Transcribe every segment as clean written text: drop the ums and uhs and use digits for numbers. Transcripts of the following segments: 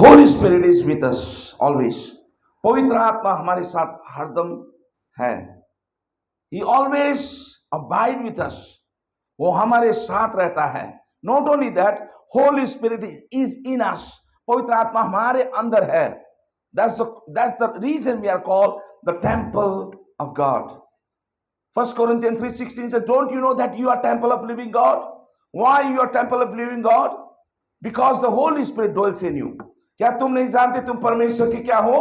Holy Spirit is with us always. पवित्र आत्मा हमारे साथ हरदम है. He always abide with us. वो हमारे साथ रहता है. Not only that, Holy Spirit is in us. पवित्र आत्मा हमारे अंदर है. That's the reason we are called the temple of God. 1 Corinthians 3:16 says, don't you know that you are temple of living God? Why you are temple of living God? Because the Holy Spirit dwells in you. क्या तुम नहीं जानते तुम परमेश्वर के क्या हो?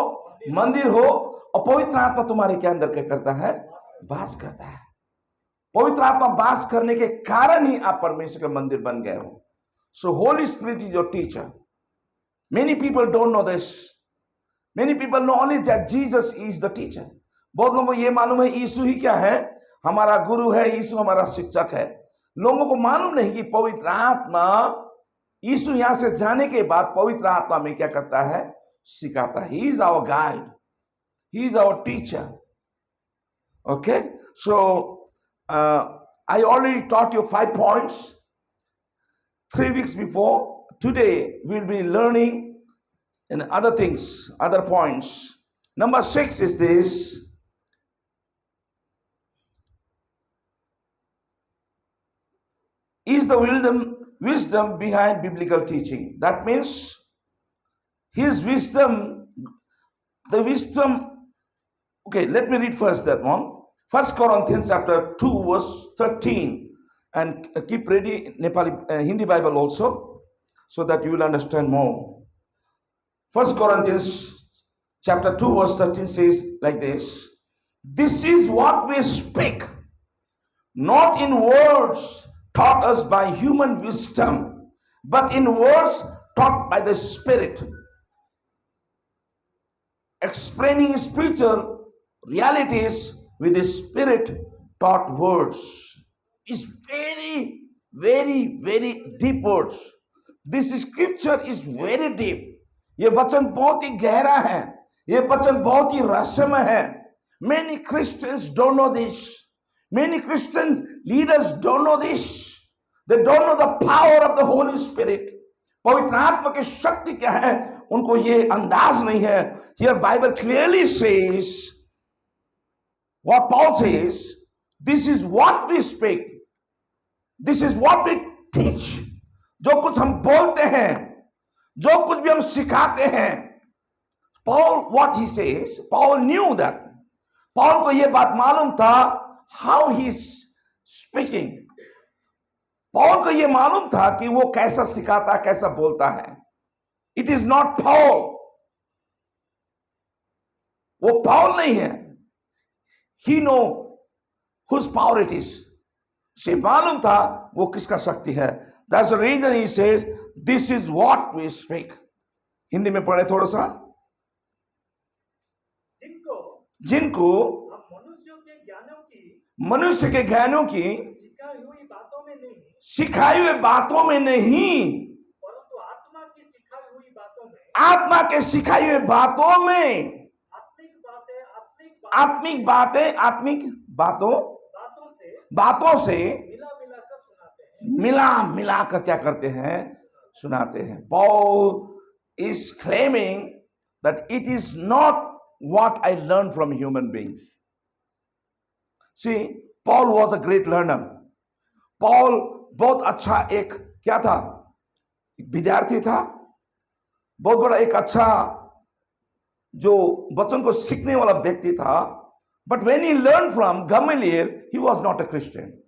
मंदिर हो. और पवित्र आत्मा तुम्हारे के अंदर क्या करता है? वास करता है. पवित्र आत्मा वास करने के कारण ही आप परमेश्वर का मंदिर बन गए हो. So Holy Spirit is your teacher. Many people don't know this. Many people know only that Jesus is the teacher. बहुत लोगों को ये मालूम है यीशु ही क्या है? हमारा गुरु है, यीशु हमारा शिक्षक है. लोगों को मालूम नहीं कि पवित्र आत्मा यीशु यहां से जाने के बाद पवित्र आत्मा में क्या करता है? सिखाता है. He is our guide. He is our teacher. Okay? So, I already taught you 5 points 3 weeks before. Today, we'll be learning in other things, other points. Number 6 is this. Is the wisdom behind biblical teaching. That means his wisdom, the wisdom. Okay, let me read first that one. 1 Corinthians chapter 2 verse 13. And keep ready Nepali Hindi Bible also, so that you will understand more. 1 Corinthians chapter 2 verse 13 says like this. This is what we speak, not in words taught us by human wisdom, but in words taught by the Spirit, explaining spiritual realities with the Spirit taught words. It's very, very, very deep words. This scripture is very deep. ये वचन बहुत ही गहरा है. ये वचन बहुत ही रहस्यमय है. Many Christians don't know this. Many Christian leaders don't know this. They don't know the power of the Holy Spirit. पवित्र आत्मा की शक्ति क्या है उनको ये अंदाज नहीं है. Here Bible clearly says what Paul says. This is what we speak. This is what we teach. जो कुछ हम बोलते हैं, जो कुछ भी हम सिखाते हैं. Paul, what he says, Paul knew that. Paul को ये बात मालूम था how he is speaking. Paul को ये मालूम था कि वो कैसा सिखाता, कैसा बोलता है. It is not Paul. वो पॉल नहीं है. He know whose power it is. उसे मालूम था वो किसका शक्ति है. That's the reason he says, this is what we speak. Hindi में पढ़े थोड़ा सा. जिनको मनुष्य के ज्ञानों की सिखाई हुई बातों में नहीं, परंतु आत्मा के सिखाई हुई बातों में, आत्मिक बातों से मिला कर क्या करते हैं? सुनाते हैं. Paul is claiming that it is not what I learned from human beings. See, Paul was a great learner. Paul बहुत अच्छा एक क्या था? विद्यार्थी था. बहुत बड़ा एक अच्छा जो वचन को सीखने वाला व्यक्ति था. But when he learned from Gamaliel, he was not a Christian.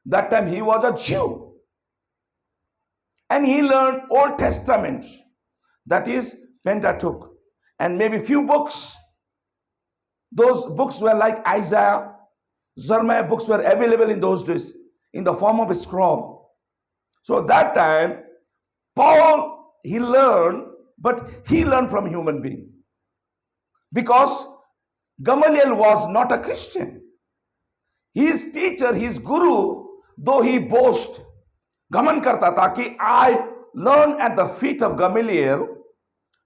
That time he was a Jew. And he learned Old Testament, that is Pentateuch, and maybe few books. Those books were like Isaiah, Jeremiah books were available in those days in the form of a scroll. So that time, Paul, he learned, but he learned from human being. Because Gamaliel was not a Christian. His teacher, his guru, though he boast, गमन करता था कि I learned at the feet of Gamaliel,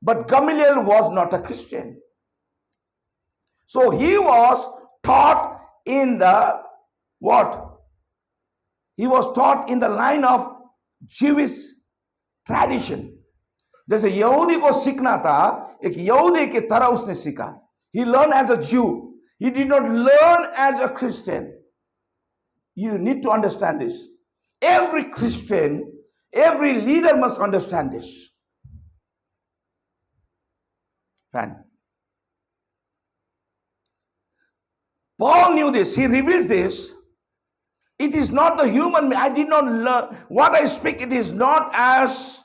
but Gamaliel was not a Christian. So he was taught in the what? He was taught in the line of Jewish tradition. जैसे यहूदी को सीखना था, एक यहूदी की तरह उसने सीखा. He learned as a Jew. He did not learn as a Christian. You need to understand this. Every Christian, every leader must understand this. Friend, Paul knew this. He reveals this. It is not the human. I did not learn what I speak. It is not as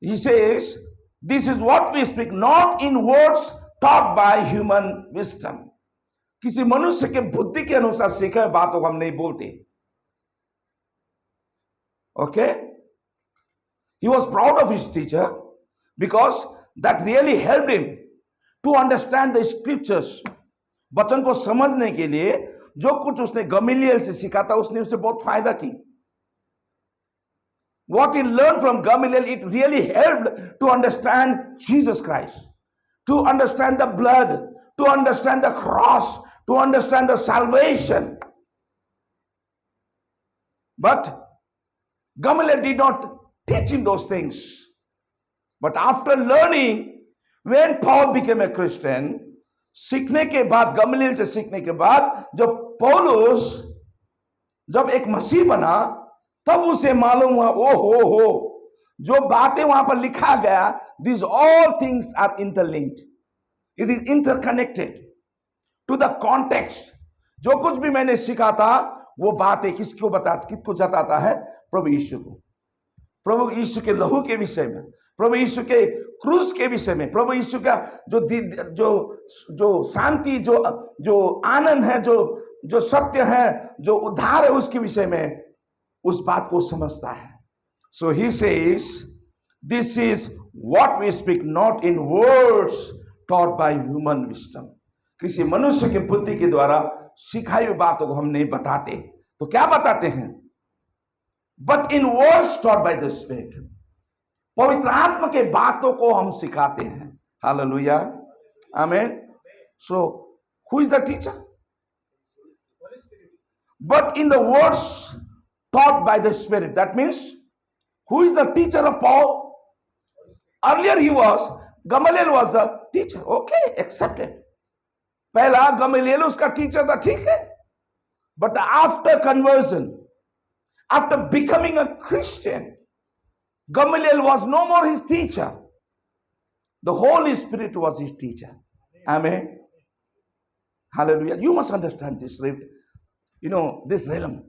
he says. This is what we speak, not in words taught by human wisdom. किसी मनुष्य के बुद्धि के अनुसार सीखे हुए बातों को हम नहीं बोलते. Okay? He was proud of his teacher because that really helped him to understand the scriptures. वचन को समझने के लिए जो कुछ उसने गमलीएल से सीखा था, उसने उससे बहुत फायदा की. What he learned from Gamaliel, it really helped to understand Jesus Christ, to understand the blood, to understand the cross, to understand the salvation. But Gamaliel did not teach him those things. But after learning, when Paul became a Christian, सीखने के बाद, Gamaliel से सीखने के बाद, जब पौलुस जब एक मसीह बना, तब उसे मालूम हुआ, ओ हो, जो बातें वहां पर लिखा गया, these all things are interlinked. It is interconnected to the context. जो कुछ भी मैंने सीखा था, वो बातें किसको जताता है? प्रभु यीशु को. प्रभु यीशु के लहू के विषय में, प्रभु यीशु के क्रूस के विषय में, प्रभु यीशु का जो शांति, जो आनंद है, जो सत्य है, जो उद्धार है, उसके विषय में उस बात को समझता है. So he says, this is what we speak, not in words taught by human wisdom. किसी मनुष्य के बुद्धि के द्वारा सिखाई हुई बातों को हम नहीं बताते. तो क्या बताते हैं? But in words taught by the Spirit. पवित्र आत्मा के बातों को हम सिखाते हैं. Hallelujah, amen. So who is the teacher? But in the words taught by the Spirit. That means, who is the teacher of Paul? Earlier Gamaliel was the teacher. Okay, accepted. पहला Gamaliel उसका teacher था, ठीक है. But after conversion, after becoming a Christian, Gamaliel was no more his teacher. The Holy Spirit was his teacher. Amen. Hallelujah. You must understand this, this realm.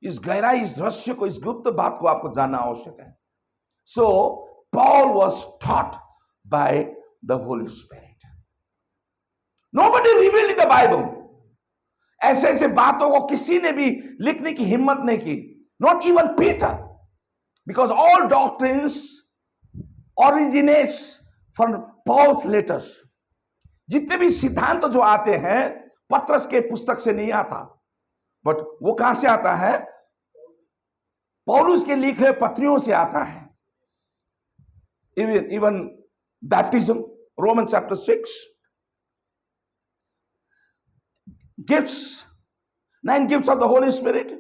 इस गहराई, इस रहस्य को, इस गुप्त बात को आपको जानना आवश्यक है. So Paul was taught by the Holy Spirit. Nobody revealed in the Bible. ऐसे बातों को किसी ने भी लिखने की हिम्मत नहीं की. Not even Peter. Because all doctrines originates from Paul's letters. जितने भी सिद्धांत जो आते हैं, पत्रस के पुस्तक से नहीं आता. बट वो कहां से आता है? पौलुस के लिखे पत्रियों से आता है. Even baptism, Romans chapter 6. Gifts, 9 gifts of the Holy Spirit.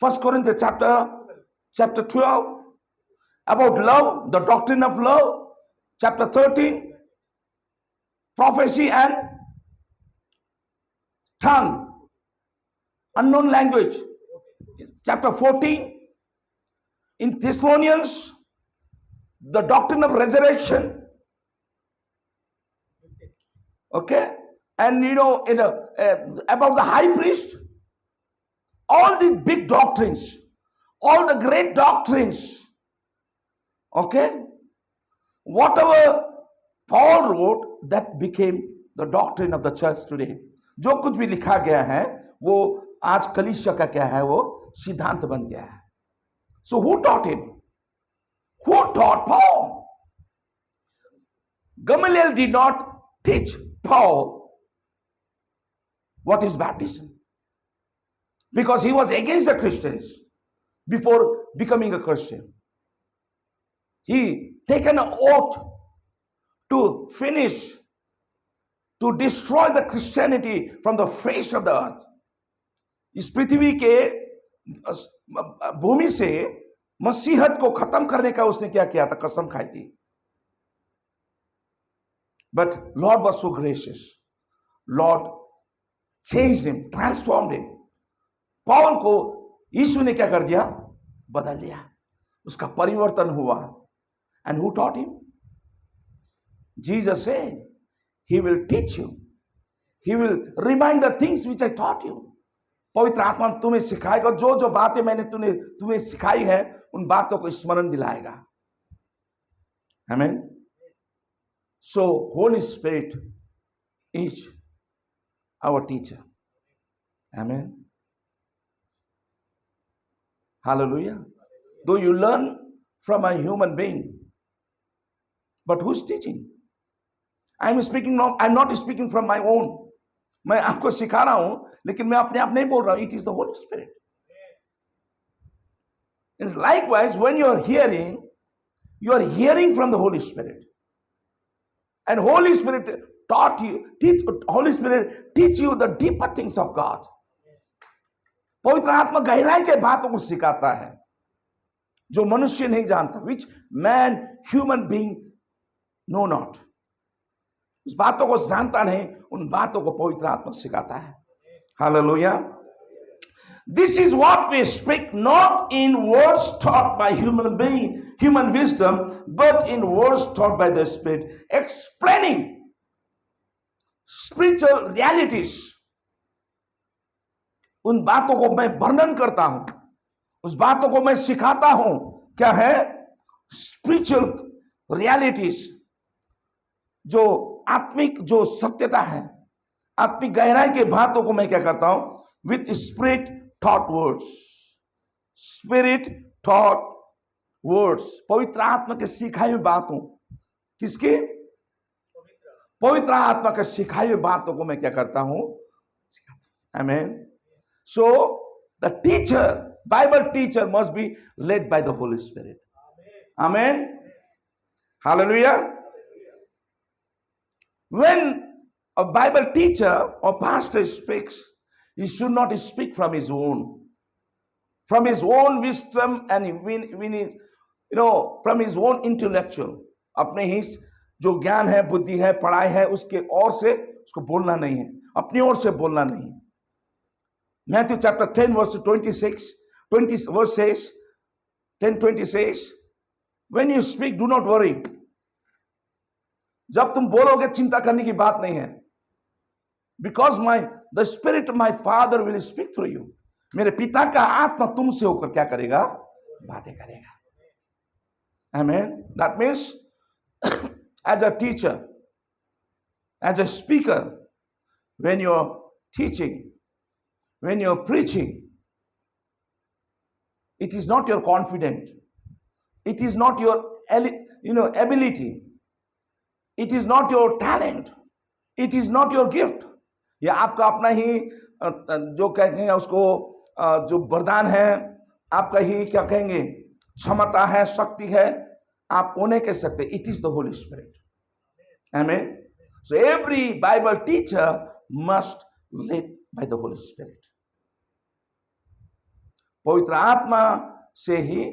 1 Corinthians chapter 12. About love, the doctrine of love. Chapter 13. Prophecy and tongue, unknown language. Chapter 14. In Thessalonians, the doctrine of resurrection. Okay. And about the high priest, all the big doctrines, all the great doctrines. Okay. Whatever Paul wrote, that became the doctrine of the church today. जो कुछ भी लिखा गया है, वो आज कलीसिया का क्या है? वो सिद्धांत बन गया है. So who taught him? Who taught Paul? Gamaliel did not teach Paul what is baptism, because he was against the Christians before becoming a Christian. He taken an oath to finish, to destroy the Christianity from the face of the earth. इस पृथ्वी के भूमि से मसीहत को खत्म करने का उसने क्या किया था? कसम खाई थी. But Lord was so gracious. Lord changed him, transformed him. Paul को यीशु ने क्या कर दिया? बदल दिया, उसका परिवर्तन हुआ. And who taught him? Jesus said, He will teach you. He will remind the things which I taught you. पवित्र आत्मा तुम्हें सिखाएगा, जो जो बातें मैंने तुम्हें सिखाई है उन बातों को स्मरण दिलाएगा. Amen. So Holy Spirit is our teacher. Amen. Hallelujah. Though you learn from a human being, but who's teaching? I'm not speaking from my own. मैं आपको सिखा रहा हूं, लेकिन मैं अपने आप नहीं बोल रहा हूं. It is the Holy Spirit. It's likewise when you are hearing from the Holy Spirit. And Holy Spirit Holy Spirit teach you the deeper things of God. पवित्र आत्मा गहराई के बातों को सिखाता है जो मनुष्य नहीं जानता. Which man, human being know not. उस बातों को जानता नहीं, उन बातों को पवित्र आत्मा सिखाता है. Hallelujah. This is what we speak, not in words taught by human wisdom, but in words taught by the Spirit, explaining spiritual realities. उन बातों को मैं वर्णन करता हूं, उस बातों को मैं सिखाता हूं. क्या है? स्पिरिचुअल रियलिटीज, जो आत्मिक जो सत्यता है, आत्मिक गहराई के बातों को मैं क्या करता हूं? With spirit thought words. Spirit thought words, पवित्र आत्मा के सिखाई हुई बातों. किसके? पवित्र आत्मा के सिखाई हुई बातों को मैं क्या करता हूं? सिखाता हूं. आमीन. So the Bible teacher must be led by the Holy Spirit. Amen. Hallelujah. When a Bible teacher or pastor speaks, he should not speak from his own wisdom, and from his own intellectual. अपने ही जो ज्ञान है, बुद्धि है, पढ़ाई है, उसके ओर से उसको बोलना नहीं है, अपनी ओर से बोलना नहीं. Matthew chapter 10 verse 20 says, 10:20 says, when you speak, do not worry. जब तुम बोलोगे, चिंता करने की बात नहीं है. Because the Spirit of my Father will speak through you. मेरे पिता का आत्मा तुमसे होकर क्या करेगा? बातें करेगा. Amen. That means as a teacher, as a speaker, when you're teaching, when you're preaching, it is not your confidence, it is not your ability, it is not your talent, it is not your gift. ये आपका अपना ही जो कहेंगे उसको जो वरदान है, आपका ही क्या कहेंगे क्षमता है, शक्ति है, आप वो नहीं कह सकते. It is the Holy Spirit. Amen. So every Bible teacher must lead by the Holy Spirit. पवित्र आत्मा से ही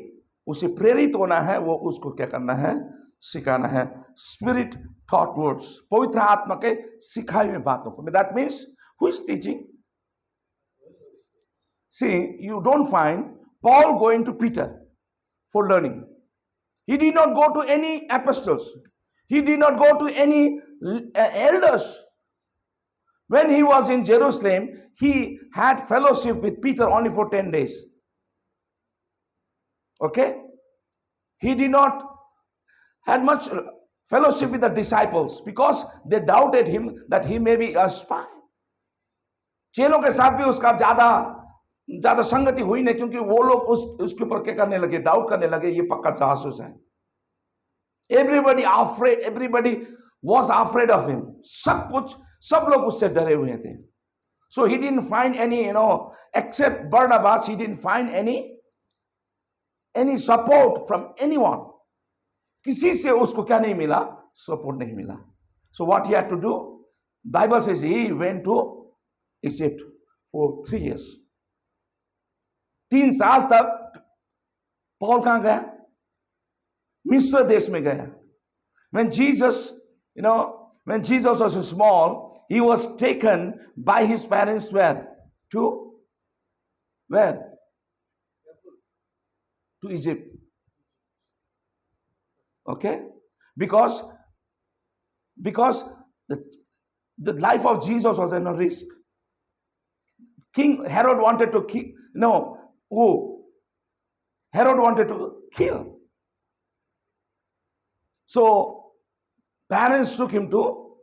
उसे प्रेरित होना है, वो उसको क्या करना है? सिखाना है. स्पिरिट थॉट वर्ड्स, पवित्र आत्मा के सिखाई हुई बातों को. That means who is teaching? See, you don't find Paul going to Peter for learning. He did not go to any apostles. He did not go to any elders. When he was in Jerusalem, he had fellowship with Peter only for 10 days. Okay? He did not had much fellowship with the disciples because they doubted him that he may be a spy. चेलों के साथ भी उसका ज्यादा संगति हुई नहीं, क्योंकि वो लोग उसके ऊपर क्या करने लगे? डाउट करने लगे, ये पक्का जासूस है. Everybody was afraid of him. सब लोग उससे डरे हुए थे. So he didn't find any, except Barnabas, he didn't find any support from anyone. किसी से उसको क्या नहीं मिला? सपोर्ट नहीं मिला. So what he had to do? Bible says he went to Egypt for 3 years. 3 साल तक पौल कहां गया? मिस्र देश में गया. When Jesus, When Jesus was small, he was taken by his parents where? To where? To Egypt. Okay? Because the life of Jesus was in a risk. King Herod wanted to kill. No, who? Herod wanted to kill. So parents took him to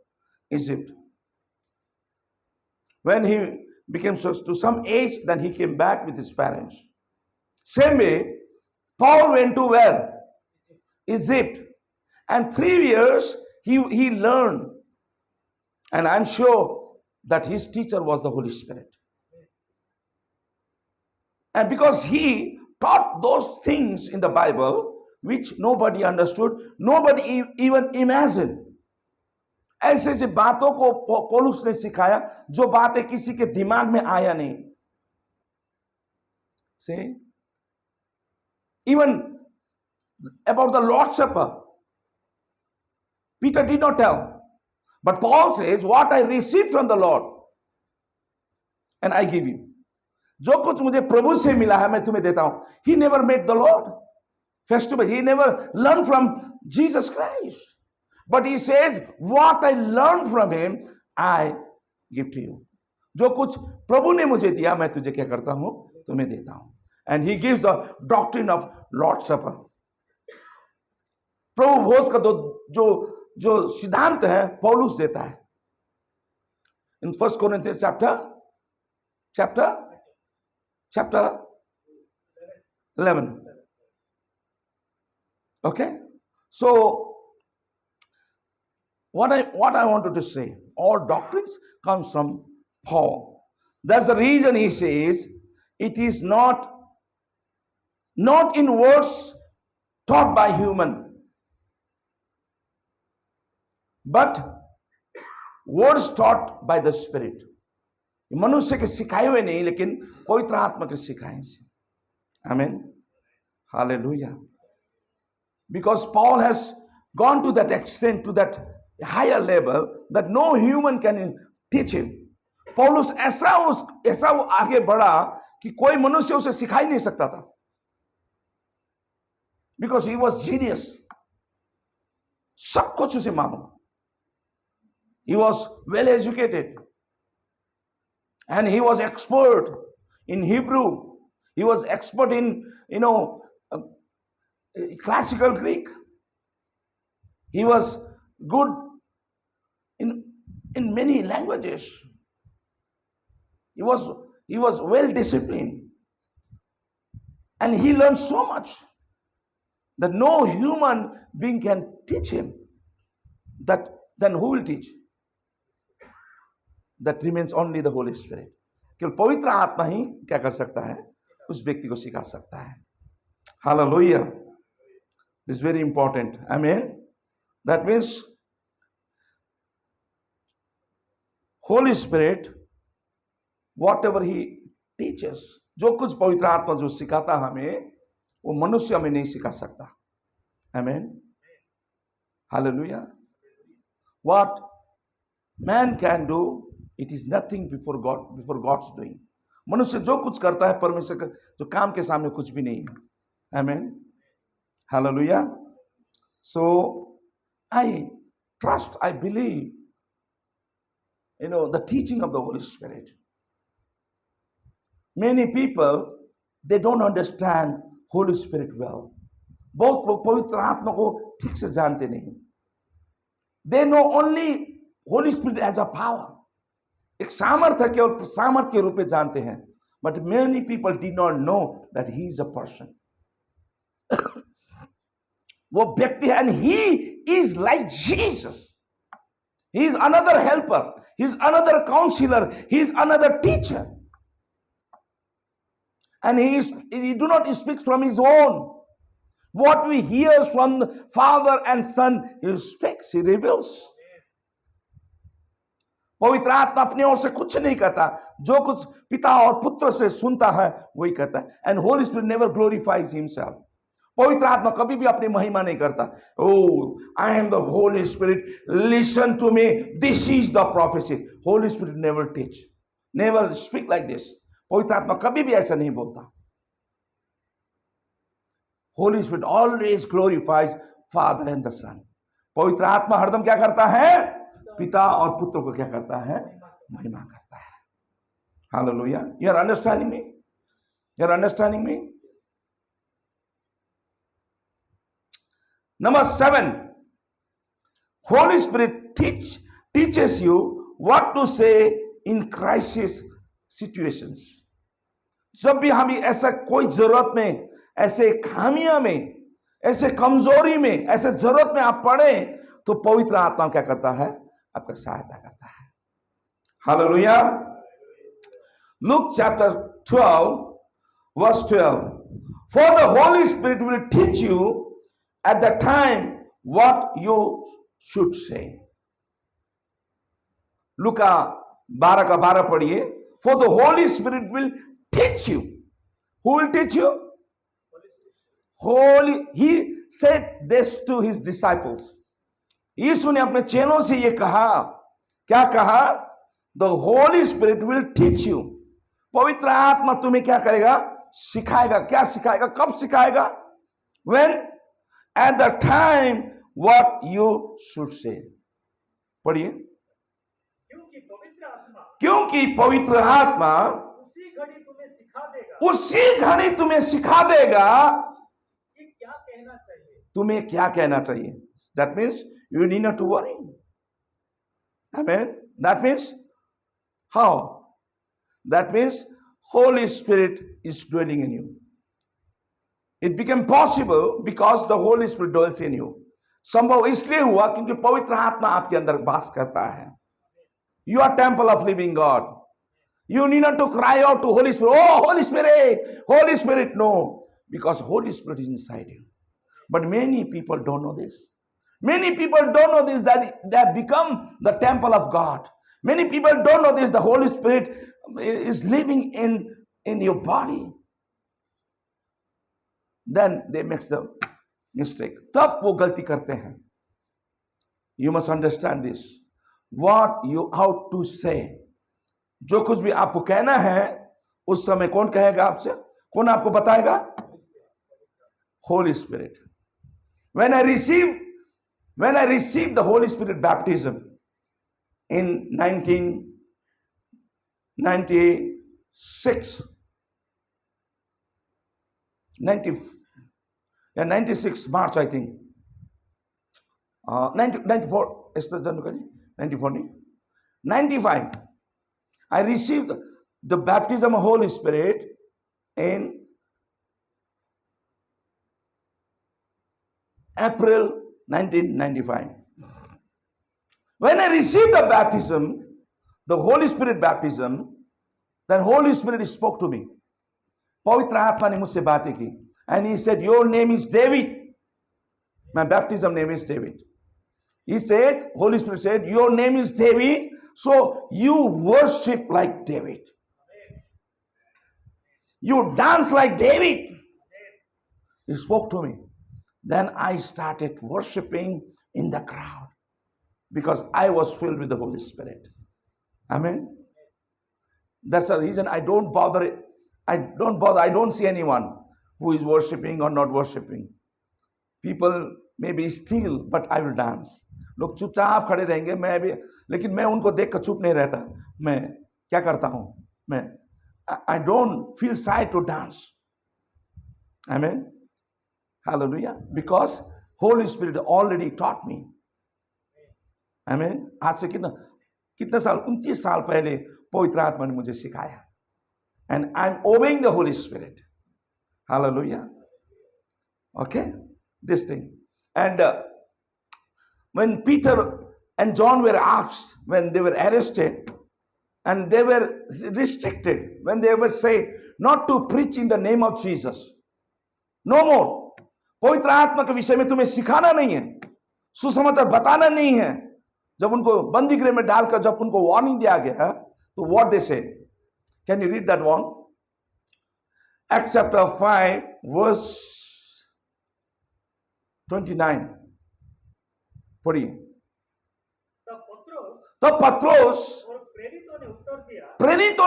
Egypt. When he became to some age, then he came back with his parents. Same way, Paul went to where? Egypt. And 3 years he learned. And I'm sure that his teacher was the Holy Spirit. And because he taught those things in the Bible which nobody understood, nobody even imagined. ऐसे ऐसे बातों को पौलुस ने सिखाया जो बातें किसी के दिमाग में आया नहीं. See, even about the Lord's Supper, Peter did not tell, but Paul says, "What I received from the Lord, and I give you." जो कुछ मुझे प्रभु से मिला है मैं तुम्हें देता हूं. He never met the Lord face to face. He never learned from Jesus Christ. But he says, what I learned from him, I give to you. जो कुछ प्रभु ने मुझे दिया मैं तुझे क्या करता हूं? तुम्हें देता हूं. And he gives the doctrine of Lord's Supper. प्रभु भोज का जो सिद्धांत है पौलुस देता है. In 1 Corinthians chapter 11. Okay? So what I wanted to say, all doctrines comes from Paul. That's the reason he says it is not in words taught by human, but words taught by the Spirit. मनुष्य के सिखाए हुए नहीं लेकिन पवित्र आत्मा के सिखाए से. Amen. Hallelujah. Because Paul has gone to that extent, to that higher level, that no human can teach him. पौलुस ऐसा वो आगे बढ़ा कि कोई मनुष्य उसे सिखा ही नहीं सकता था. Because he was genius. सब कुछ उसे मालूम. He was well educated. And he was expert in Hebrew. He was expert in, classical Greek. He was good in many languages. He was well disciplined. And he learned so much that no human being can teach him. Then who will teach? That remains only the Holy Spirit. केवल पवित्र आत्मा ही क्या कर सकता है? उस व्यक्ति को सिखा सकता है. Hallelujah. This is very important. Amen. That means Holy Spirit, whatever he teaches, जो कुछ पवित्र आत्मा जो सिखाता हमें, वो मनुष्य हमें नहीं सिखा सकता. Amen. Hallelujah. What man can do, it is nothing before God's doing. मनुष्य जो कुछ करता है परमेश्वर का जो काम के सामने कुछ भी नहीं है. Amen. Hallelujah. So I trust, I believe, the teaching of the Holy Spirit. Many people, they don't understand Holy Spirit well. बहुत लोग पवित्र आत्मा को ठीक से जानते नहीं. They know only Holy Spirit as a power. एक सामर्थ है केवल सामर्थ के रूप में जानते हैं. But many people did not know that he is a person. वो व्यक्ति है, and he is like Jesus. He is another helper. He is another counselor. He is another teacher. And he do not speak from his own. What we hear from the Father and Son, he speaks, he reveals. पवित्र आत्मा अपने ओर से कुछ नहीं कहता. जो कुछ पिता और पुत्र से सुनता है वही कहता है. And Holy Spirit never glorifies himself. पवित्र आत्मा कभी भी अपनी महिमा नहीं करता। Oh I am the Holy Spirit, listen to me, this is the prophecy. Holy Spirit never teach, never speak like this. पवित्र आत्मा कभी भी ऐसा नहीं बोलता। Holy Spirit always glorifies Father and the Son. पवित्र आत्मा हरदम क्या करता है? पिता और पुत्र को क्या करता है? महिमा करता है। Hallelujah. You are understanding me? You are understanding me? Number 7, Holy Spirit teaches you what to say in crisis situations. जब भी हमें ऐसा कोई जरूरत में, ऐसे खामियां में, ऐसे कमजोरी में, ऐसे जरूरत में आप पड़े, तो पवित्र आत्मा क्या करता है? आपका सहायता करता है। Hallelujah. Luke chapter 12 verse 12, for the Holy Spirit will teach you at the time what you should say. लूका 12 का 12 पढ़िए। For the Holy Spirit will teach you. Who will teach you? He said this to his disciples. यीशु ने अपने चेलों से ये कहा, क्या कहा? The Holy Spirit will teach you. पवित्र आत्मा तुम्हें क्या करेगा? सिखाएगा। क्या सिखाएगा? कब सिखाएगा? When? At the time what you should say. पढ़िए। क्योंकि पवित्र आत्मा उसी घड़ी तुम्हें सिखा देगा कि क्या कहना चाहिए, तुम्हें क्या कहना चाहिए। That means you need not to worry. Amen. That means how? That means Holy Spirit is dwelling in you. It became possible because the Holy Spirit dwells in you. संभव इसलिए हुआ क्योंकि पवित्र आत्मा आपके अंदर वास करता है। You are temple of living God. You need not to cry out to Holy Spirit, oh Holy Spirit, Holy Spirit. No, because Holy Spirit is inside you. But many people don't know this. Many people don't know this, that they have become the temple of God. Many people don't know this, the Holy Spirit is living in your body. Then they make the mistake. तब वो गलती करते हैं। You must understand this. What you how to say. जो कुछ भी आपको कहना है, उस समय कौन कहेगा आपसे? कौन आपको बताएगा? Holy Spirit. When I received the Holy Spirit baptism in 1996, 96 March, I think. 94 is the January, 94, 95. I received the baptism of Holy Spirit in April 1995. When I received the baptism, the Holy Spirit baptism, then Holy Spirit spoke to me. पवित्र आत्मा ने मुझसे बातें की. And he said, your name is David. My baptism name is David. He said, Holy Spirit said, your name is David, so you worship like David. You dance like David. He spoke to me. Then I started worshiping in the crowd because I was filled with the Holy Spirit. Amen. That's the reason I don't bother. I don't see anyone who is worshiping or not worshiping. People may be still, but I will dance. लोग चुपचाप खड़े रहेंगे, मैं भी, लेकिन मैं उनको देख कर चुप नहीं रहता. मैं क्या करता हूँ? I don't feel shy to dance. Amen. Hallelujah. Because Holy Spirit already taught me. Amen. आज से कितना साल, 29 साल पहले पवित्र आत्मा ने मुझे सिखाया. And I'm obeying the Holy Spirit. Hallelujah. Okay. This thing. And when Peter and John were asked, when they were arrested, and they were restricted, when they were said not to preach in the name of Jesus, no more. पवित्र आत्मा के विषय में तुम्हें सिखाना नहीं है, सुसमाचार बताना नहीं है. जब उनको बंदी गृह में डालकर जब उनको वार्निंग दिया गया, तो what they said? Can you read that one? Acts chapter 5 verse 29 पढ़िए। तब पत्रोस तो पत्रोस और प्रेरितों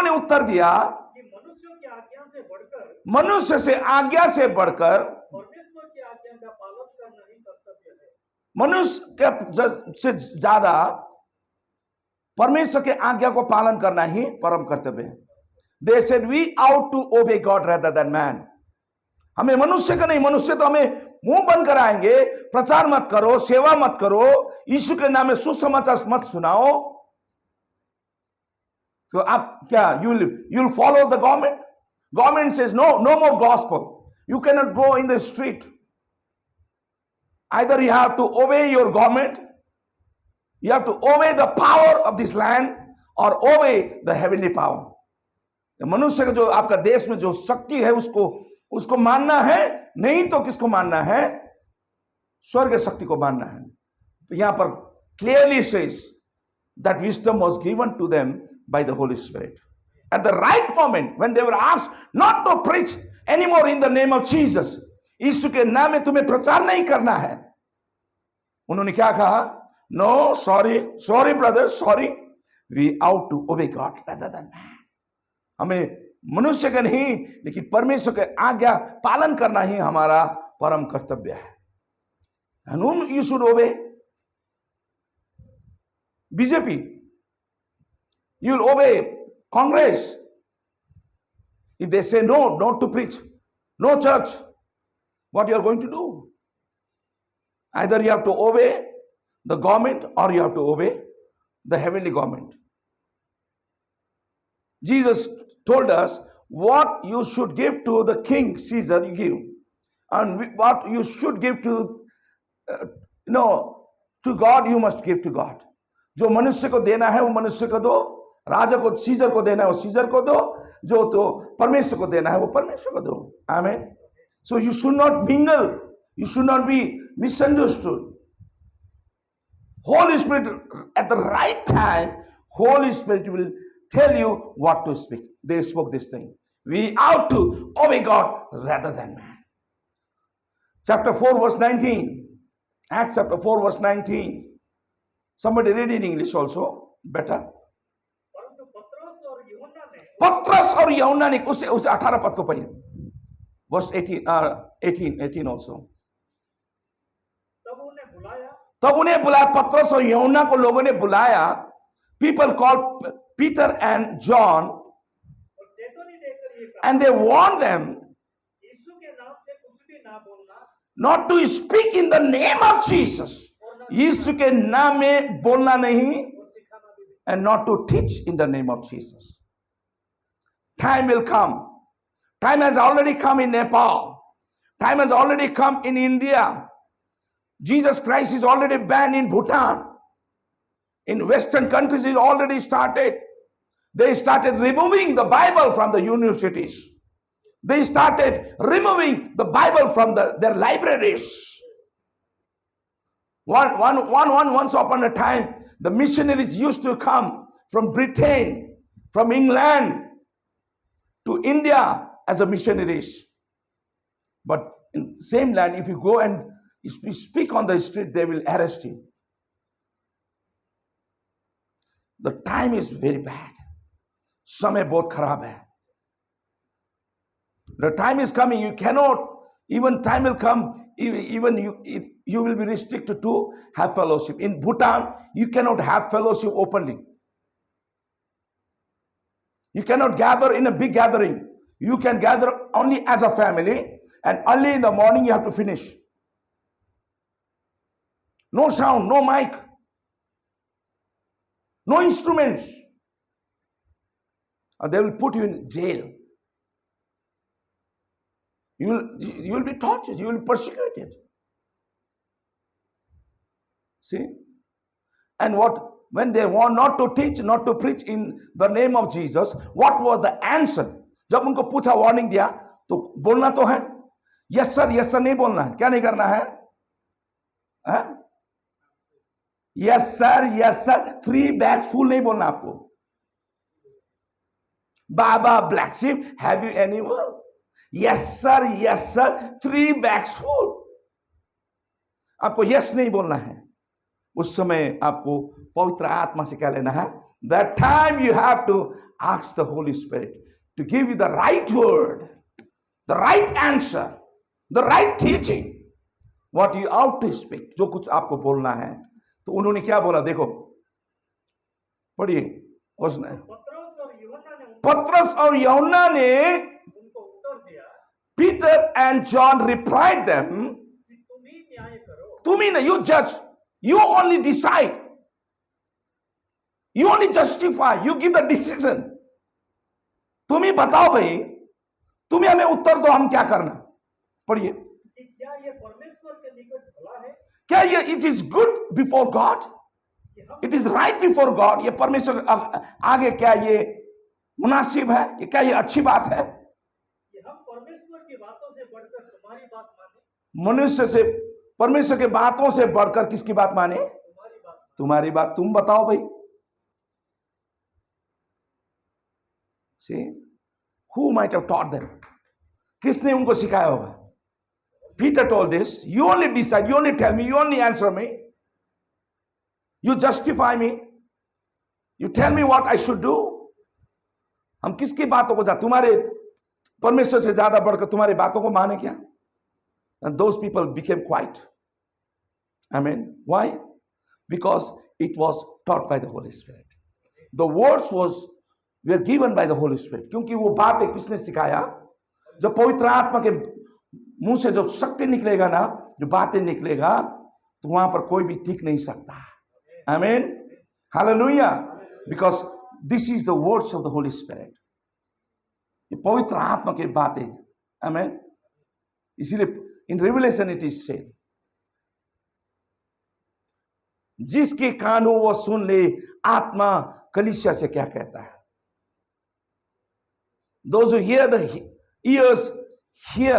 ने उत्तर दिया कि मनुष्यों की आज्ञा से बढ़कर मनुष्य से आज्ञा से बढ़कर परमेश्वर की आज्ञा का पालन करना ही कर्तव्य है। मनुष्य से ज्यादा परमेश्वर के आज्ञा को पालन करना ही परम कर्तव्य है। They said we ought to obey God rather than man. हमें मनुष्य का नहीं, मनुष्य तो हमें मुंह बंद कराएंगे, प्रचार मत करो, सेवा मत करो, यीशु के नाम में सुसमाचार मत सुनाओ। तो आप क्या you'll follow the government? Government says no more gospel. You cannot go in the street. Either you have to obey your government, you have to obey the power of this land, or obey the heavenly power. मनुष्य का जो आपका देश में जो शक्ति है उसको मानना है, नहीं तो किसको मानना है? स्वर्ग शक्ति को मानना है। तो यहां पर clearly says that wisdom was given to them by the Holy Spirit. At the right moment, when they were asked not to preach anymore in the name of Jesus, यीशु के नाम में तुम्हें प्रचार नहीं करना है, उन्होंने क्या कहा? No, sorry brother, sorry. We ought to obey God rather than man. हमें मनुष्य का नहीं लेकिन परमेश्वर के आज्ञा पालन करना ही हमारा परम कर्तव्य है। And whom you should obey? BJP. You will obey Congress. If they say no, not to preach, no church, what you are going to do? Either you have to obey the government or you have to obey the heavenly government. Jesus told us what you should give to the king Caesar, you give, and what you should give to to God, you must give to God. जो मनुष्य को देना है वो मनुष्य को दो, राजा को सीजर को देना है वो सीजर को दो, जो तो परमेश्वर को देना है वो परमेश्वर को दो। आमीन। So you should not mingle, you should not be misunderstood. Holy Spirit, at the right time, Holy Spirit will tell you what to speak. They spoke this thing. We ought to obey God rather than man. Chapter 4 verse 19. Acts chapter 4 verse 19. Somebody read in English also. Better. परंतु पत्रस और यूहन्ना ने उसे 18 पद को पढ़िए। Verse 18 also. तब उन्हें बुलाया, पत्रस और यूहन्ना को लोगों ने बुलाया। People called Peter and John and they warned them not to speak in the name of Jesus. यीशु के नाम में बोलना नहीं, and not to teach in the name of Jesus. Time will come. Time has already come in Nepal. Time has already come in India. Jesus Christ is already banned in Bhutan. In Western countries, it already started. They started removing the Bible from the universities. They started removing the Bible from their libraries. Once upon a time, the missionaries used to come from Britain, from England to India as a missionaries. But in the same land, if you go and you speak on the street, they will arrest you. The time is very bad. समय बहुत खराब है. The time is coming. You cannot, even time will come, even you will be restricted to have fellowship. In Bhutan, you cannot have fellowship openly. You cannot gather in a big gathering. You can gather only as a family, and early in the morning you have to finish. No sound, no mic, no instruments. Or they will put you in jail. You will be tortured. You will be persecuted. See? And when they want not to teach, not to preach in the name of Jesus, what was the answer? जब उनको पूछा, warning दिया, तो बोलना तो है, yes sir नहीं बोलना है। क्या नहीं करना है? यस सर 3 bags full नहीं बोलना आपको। Baba Black Sheep, have you any word? Yes sir 3 bags full. आपको यस नहीं बोलना है, उस समय आपको पवित्र आत्मा से क्या लेना है? That time you have to ask the Holy Spirit to give you the right word, the right answer, the right teaching, what you ought to speak. जो कुछ आपको बोलना है। तो उन्होंने क्या बोला? देखो पढ़िए उसने, पतरस और यूहन्ना ने उनको उत्तर दिया, Peter and John replied them, कि तुम ही न्याय करो। तुम ही नहीं, you judge, you only decide, you only justify, you give the decision. तुम ही बताओ भाई, तुम ही हमें उत्तर दो, हम क्या करना। पढ़िए, कि क्या ये परमेश्वर के निकट भला है क्या ये it is good before God, कि हम it is right before God, ये परमेश्वर आगे क्या ये मुनासिब है, ये क्या ये अच्छी बात है? कि हम परमेश्वर की बातों से बढ़कर तुम्हारी बात माने, मनुष्य से, परमेश्वर के बातों से बढ़कर किसकी बात माने? तुम्हारी बात। तुम्हारी बात। तुम बताओ भाई। See, who might have taught them? किसने उनको सिखाया होगा? Peter told this, you only decide, you only tell me, you only answer me, you justify me, you tell me what I should do. हम किसकी बातों को तुम्हारे परमेश्वर से ज्यादा बढ़कर तुम्हारी बातों को माने क्या? And those people became quiet. Amen. Why? Because it was taught by the Holy Spirit. The words were given by the Holy Spirit. क्योंकि वो बातें किसने सिखाया? जब पवित्र आत्मा के मुंह से जो शक्ति निकलेगा ना, जो बातें निकलेगा, तो वहां पर कोई भी टिक नहीं सकता। आमीन, hallelujah. Because this is the words of the Holy spirit, ये पवित्र आत्मा की बातें। आमीन। इसीलिए इन रिवलेशन इट इज सेड, जिसके कान हो वो सुन ले, आत्मा कलीसिया से क्या कहता है। Those who hear the ears hear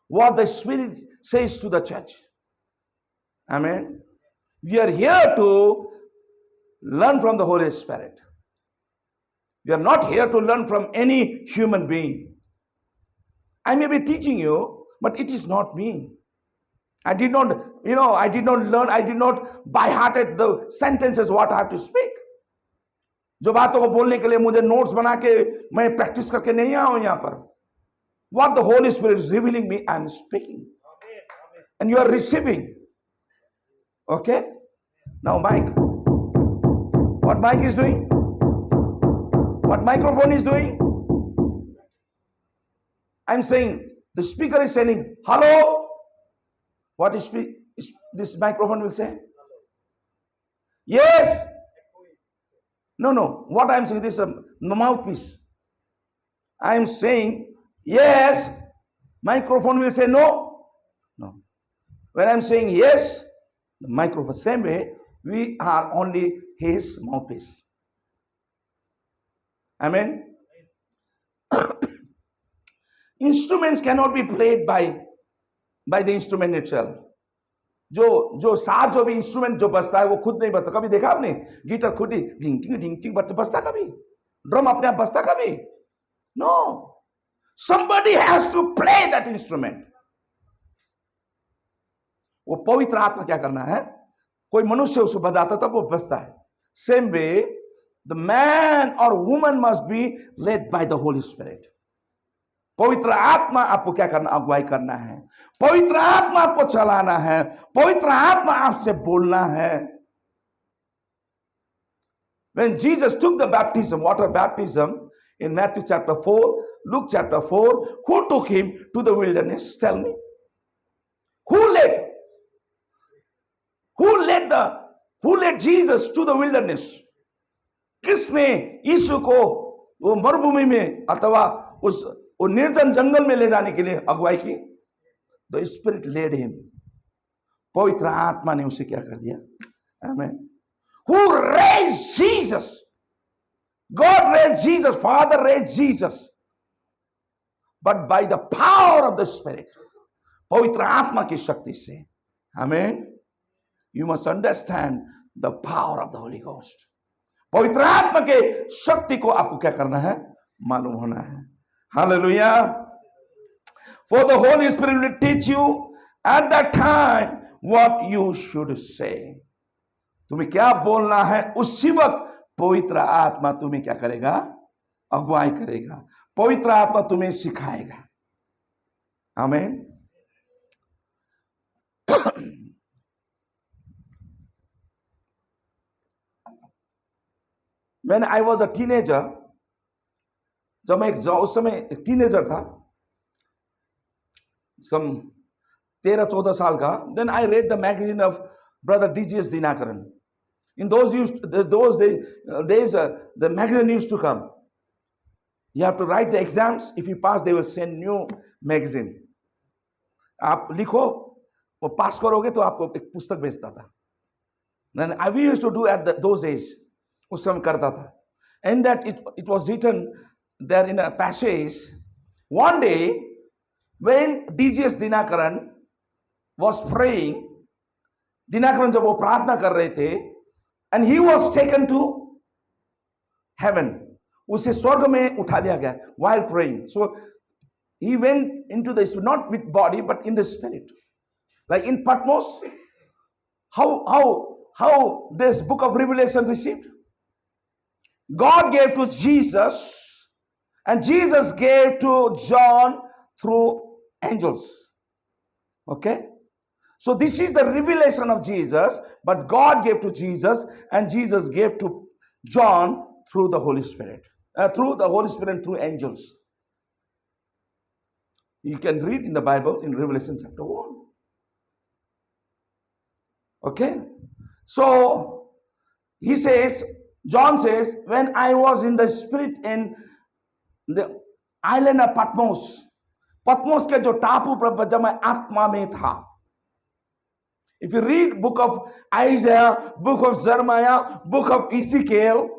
what the Spirit says to the church. Amen. We are here to learn from the Holy Spirit. We are not here to learn from any human being. I may be teaching you, but it is not me. I did not learn, I did not by hearted the sentences what I have to speak. जो बातों को बोलने के लिए मुझे notes बना के मैं प्रैक्टिस करके नहीं आया हूं यहां पर। What the Holy Spirit is revealing me, I am speaking. And you are receiving. Okay? Now Mike. What Mike is doing? What microphone is doing? I'm saying, the speaker is saying, hello. What is this microphone will say? Yes. No. What I am saying, this is a mouthpiece. I am saying, yes. Microphone will say no. No. When I am saying yes, the microphone, same way, we are only his mouthpiece. Amen. Instruments cannot be played by the instrument itself. जो साथ जो भी instrument जो बजता है वो खुद नहीं बजता। कभी देखा आपने गिटार खुद ही ढिंग ढिंग ढिंग ढिंग बजता कभी? ड्रम अपने आप बजता कभी? No, somebody has to play that instrument. वो पवित्र आत्मा क्या करना है? कोई मनुष्य उसको बजाता तब वो बजता है। सेम वे द मैन और woman must be led by the Holy spirit. पवित्र आत्मा आपको क्या करना? अगुवाई करना है। पवित्र आत्मा आपको चलाना है। पवित्र आत्मा आपसे बोलना है। When Jesus took the baptism, water baptism, in Matthew chapter 4, Luke chapter 4, who took him to the wilderness? Tell me. Who led Jesus to the wilderness? किसने यीशु को वो मरुभूमि में अथवा उस वो निर्जन जंगल में ले जाने के लिए अगुवाई की? The spirit led him. पवित्र आत्मा ने उसे क्या कर दिया? आमीन। Who raised Jesus? God raised Jesus, Father raised Jesus, but by the power of the Spirit, पवित्र आत्मा की शक्ति से। आमीन। You must understand the power of the Holy Ghost. पवित्र आत्मा के शक्ति को आपको क्या करना है? मालूम होना है। Hallelujah. For the Holy Spirit will teach you at that time what you should say. तुम्हें क्या बोलना है उसी वक्त पवित्र आत्मा तुम्हें क्या करेगा? अगुवाई करेगा। पवित्र आत्मा तुम्हें सिखाएगा। आमीन। When I was a teenager, जब मैं उस समय एक टीनेजर था, कम 13-14 साल का, then I read the magazine of brother D.G.S. Dinakaran. In those days, the magazine used to come. You have to write the exams. If you pass, they will send new magazine. आप लिखो, वो पास करोगे तो आपको एक पुस्तक भेजता था. Then we used to do at those days. उस समय करता था. And that it was written there in a passage. One day, when D.G.S. Dinakaran was praying, Dinakaran जब वो प्रार्थना कर रहे थे, and he was taken to heaven. उसे स्वर्ग में उठा लिया गया while praying. So he went into the spirit, not with body but in the spirit. Like in Patmos, how this book of Revelation received? God gave to Jesus, and Jesus gave to John through angels. Okay? So this is the revelation of Jesus, but God gave to Jesus, and Jesus gave to John through the Holy Spirit. Through the Holy Spirit and through angels. You can read in the Bible in Revelation chapter 1. Okay? So, he says, John says, when I was in the spirit in the island of Patmos, Patmos के जो टापू पर जब मैं आत्मा में था. If you read book of Isaiah, book of Jeremiah, book of Ezekiel,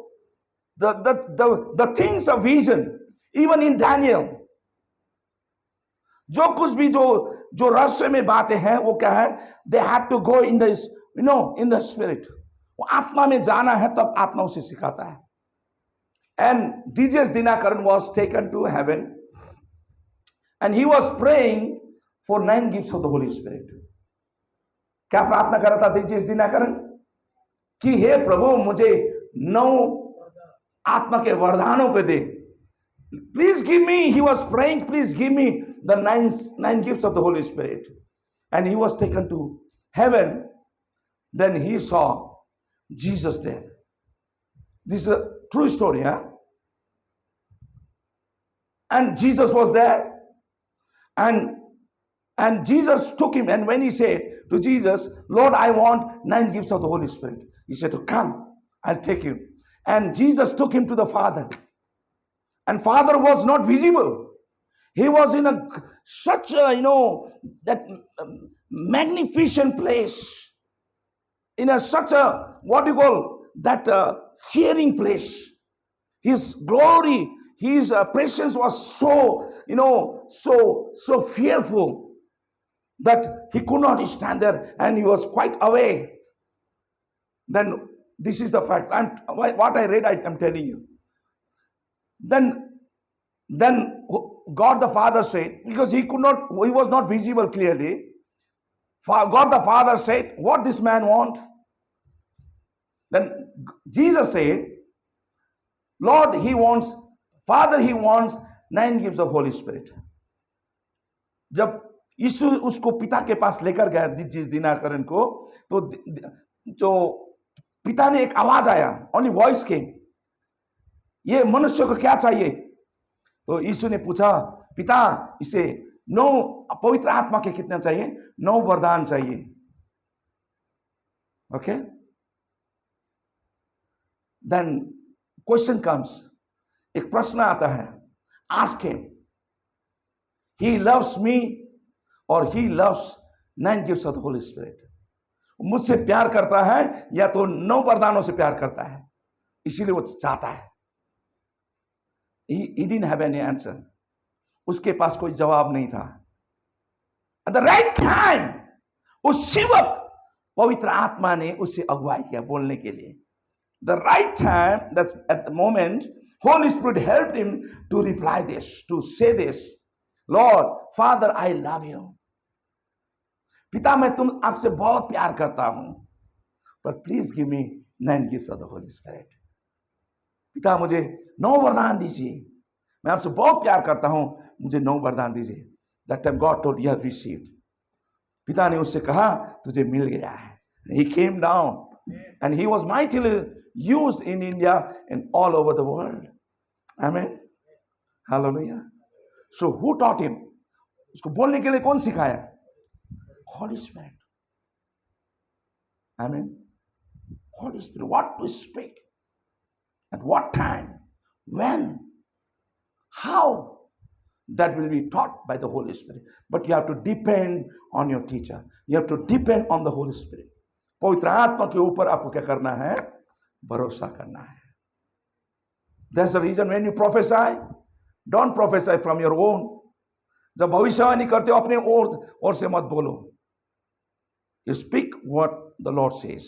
the things of vision, even in Daniel, जो कुछ भी जो रहस्य में बातें हैं वो क्या है? They had to go in the in the spirit. वो आत्मा में जाना है तब आत्मा उसे सिखाता है. And D.G.S. Dinakaran was taken to heaven, and he was praying for 9 gifts of the Holy Spirit. क्या प्रार्थना कर रहा था D.G.S. Dinakaran? कि हे प्रभु मुझे 9 आत्मा के वरदानों को दे. Please give me, he was praying, please give me the 9 gifts of the Holy Spirit. And he was taken to heaven. Then he saw Jesus there. This is a true story, huh? And Jesus was there. And Jesus took him. And when he said to Jesus, Lord, I want 9 gifts of the Holy Spirit. He said, come, I'll take you. And Jesus took him to the Father. And Father was not visible. He was in such a, that magnificent place. In such a, what you call, that fearing place. His glory, his presence was so, so fearful that he could not stand there, and he was quite away. Then this is the fact. What I read, I'm telling you. Then God the Father said, because he was not visible clearly. God the Father said, what this man want? Then Jesus said, Lord, Father, he wants 9 gifts of Holy Spirit. जब यीशु उसको पिता के पास लेकर गया D.G.S. Dinakaran को, तो जो पिता ने एक आवाज आया, only voice came. ये मनुष्य को क्या चाहिए? तो यीशु ने पूछा, पिता इसे 9 पवित्र आत्मा के कितने चाहिए? 9 वरदान चाहिए. Okay? Then question comes. एक प्रश्न आता है. Ask him. He loves me or he loves 9 gifts of the Holy Spirit. मुझसे प्यार करता है या तो 9 वरदानों से प्यार करता है. इसीलिए वो चाहता है. He didn't have any answer. उसके पास कोई जवाब नहीं था. At the right time, उसी वक्त पवित्र आत्मा ने उससे अगुवाई किया बोलने के लिए. The right time, that's at the moment, Holy Spirit helped him to reply this, to say this. Lord, Father, I love you. पिता मैं तुम आपसे बहुत प्यार करता हूं, पर please give me 9 gifts of the Holy spirit. पिता मुझे 9 वरदान दीजिए, मैं आपसे बहुत प्यार करता हूं, मुझे 9 वरदान दीजिए। That time God told, you have received. पिता ने उससे कहा तुझे मिल गया है। He came down and he was mightily used in India and all over the world. Amen. Hallelujah. So who taught him? उसको बोलने के लिए कौन सिखाया? Holy Spirit. Amen. Holy Spirit. What to speak? At what time? When? How? That will be taught by the Holy Spirit. But you have to depend on your teacher. You have to depend on the Holy Spirit. पवित्र आत्मा के ऊपर आपको क्या करना है? भरोसा करना है। That's the reason when you prophesy, don't prophesy from your own. जब भविष्यवाणी करते हो अपने ओर से मत बोलो। You speak what the Lord says.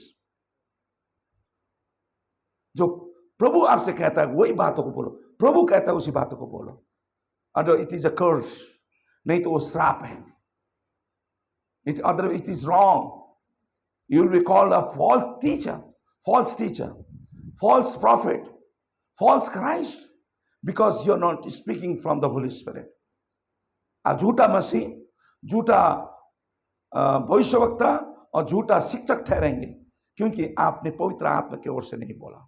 जो प्रभु आपसे कहता है वही बातों को बोलो। प्रभु कहता है उसी बातों को बोलो। Other it is a curse, नहीं तो वो श्राप है। It is wrong. You will be called a false teacher, false prophet, false Christ, because you are not speaking from the Holy Spirit. आप झूठा मसीह, झूठा भविष्यवक्ता और झूठा शिक्षक ठहरेंगे, क्योंकि आपने पवित्र आत्मा की ओर से नहीं बोला।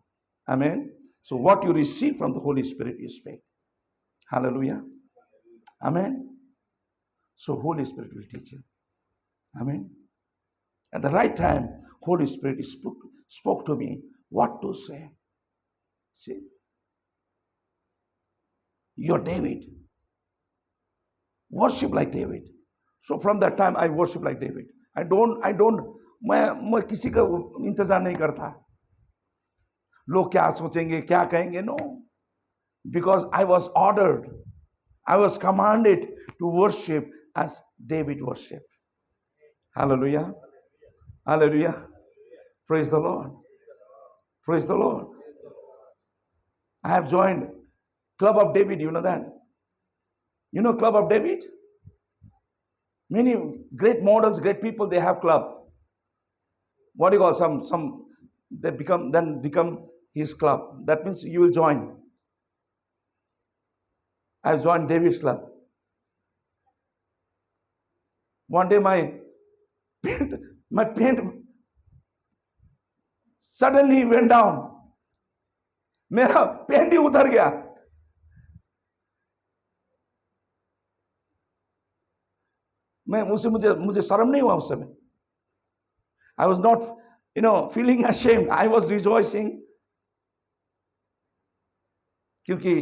Amen. So what you receive from the Holy Spirit, you speak. Hallelujah. Amen. So Holy Spirit will teach you. Amen. At the right time, Holy Spirit spoke to me what to say. See, you're David. Worship like David. So from that time, I worship like David. मैं किसी का इंतजार नहीं करता लोग क्या सोचेंगे क्या कहेंगे। No, because I was ordered, I was commanded to worship as David worshipped. Hallelujah. Hallelujah. Praise the Lord. Praise the Lord. I have joined Club of David. You know that? You know Club of David? Many great models, great people, they have club. What do you call some they become his club. That means you will join. I have joined David's club. One day my paint suddenly went down. मेरा paint ही उतर गया। मुझे शर्म नहीं हुआ उस समय। I was not, feeling ashamed. I was rejoicing. क्योंकि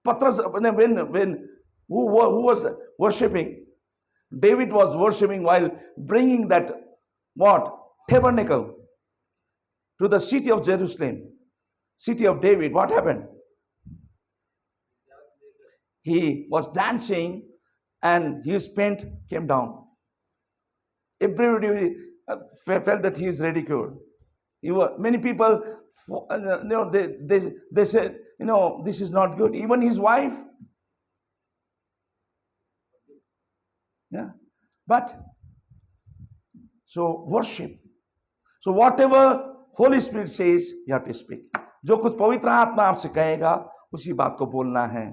पत्रस when who was worshipping? David was worshipping while bringing that tabernacle to the city of Jerusalem, city of David. What happened? He was dancing and his paint came down. Everybody felt that he is ridiculed. Many people, they said, this is not good. Even his wife. Yeah. But, so worship. So whatever Holy Spirit says, you have to speak. जो कुछ पवित्र आत्मा आपसे कहेगा, उसी बात को बोलना है।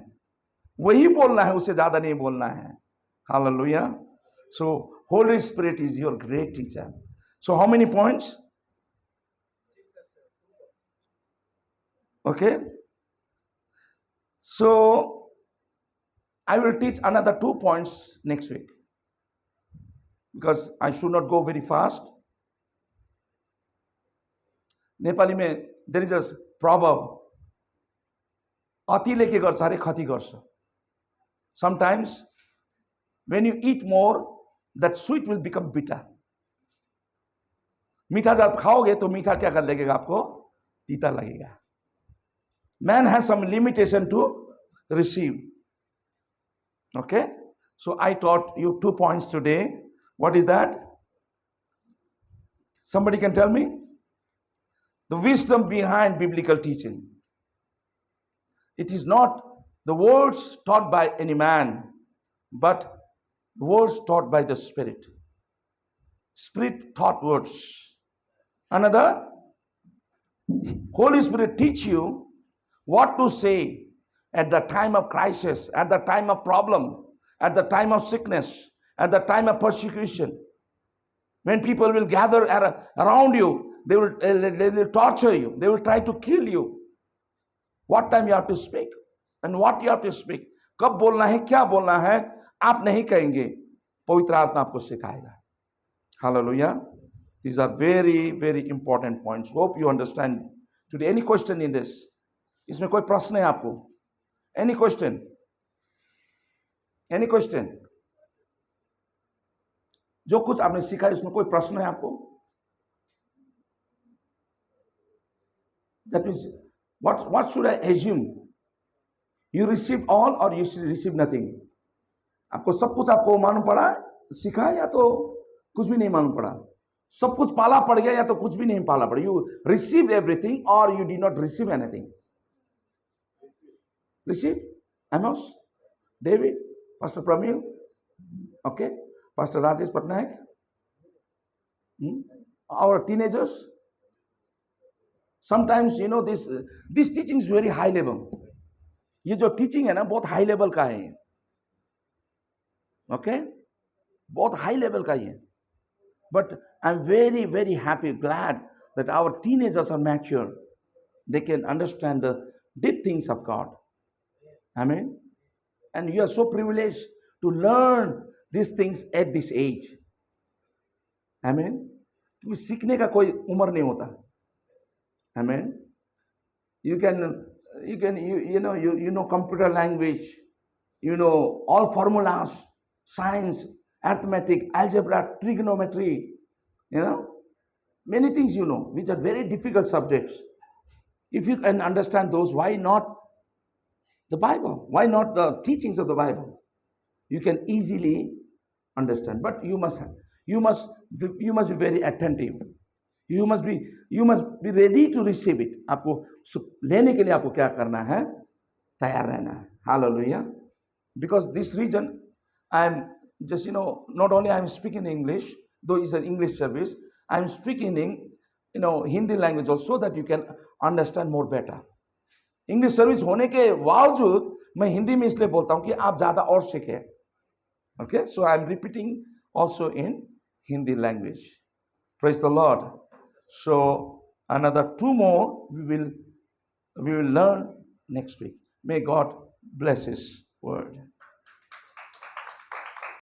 वही बोलना है, उससे ज्यादा नहीं बोलना है। Hallelujah. So Holy Spirit is your great teacher. So how many points? Okay. So I will teach another 2 points next week, because I should not go very fast. Nepali में there is a proverb, अतिले के गर्छ अरे खति गर्छ. Sometimes when you eat more, that sweet will become bitter. मीठा जब खाओगे तो मीठा क्या कर लगेगा आपको? तीता लगेगा. Man has some limitation to receive. Okay? So I taught you 2 points today. What is that? Somebody can tell me? The wisdom behind biblical teaching. It is not the words taught by any man, but words taught by the Spirit. Spirit taught words. Another, Holy Spirit teach you what to say at the time of crisis, at the time of problem, at the time of sickness, at the time of persecution. When people will gather around you, they will torture you. They will try to kill you. What time you have to speak and what you have to speak. कब बोलना है, क्या बोलना है, आप नहीं कहेंगे, पवित्र आत्मा आपको सिखाएगा. Hallelujah. These are very, very important points. Hope you understand. Today, any question in this? इसमें कोई प्रश्न है आपको? Any question? Any question? जो कुछ आपने सीखा इसमें कोई प्रश्न है आपको? That means, what should I assume? You received all or you received nothing? आपको सब कुछ आपको मालूम पड़ा, सीखा, या तो कुछ भी नहीं मालूम पड़ा? सब कुछ पाला पड़ गया या तो कुछ भी नहीं पाला पड़ा? You received everything or you did not receive anything? Receive? Amos? David? Pastor Pramil? Okay? Pastor Rajesh Patnaik? Our teenagers? Sometimes, you know, this teaching is very high level. ये जो teaching है ना, बहुत high level का है. Okay? बहुत high level का है. But I'm very, very happy, glad that our teenagers are mature. They can understand the deep things of God. Amen. And you are so privileged to learn these things at this age. Amen. क्योंकि सीखने का कोई उम्र नहीं होता. Amen. You know computer language, you know all formulas, science, arithmetic, algebra, trigonometry, you know, many things you know, which are very difficult subjects. If you can understand those, why not the Bible? Why not the teachings of the Bible? You can easily understand. But you must be very attentive. You must be ready to receive it. आपको लेने के लिए आपको क्या करना है? तैयार रहना है. Hallelujah. Because this region, I'm just, you know, not only I'm speaking English, though it's an English service, I'm speaking in, you know, Hindi language also, so that you can understand more better. English service होने के बावजूद मैं हिंदी में इसलिए बोलता हूँ कि आप ज़्यादा और सीखें. Okay, so I'm repeating also in Hindi language. Praise the Lord. So another 2 more we will learn next week. May God bless His word.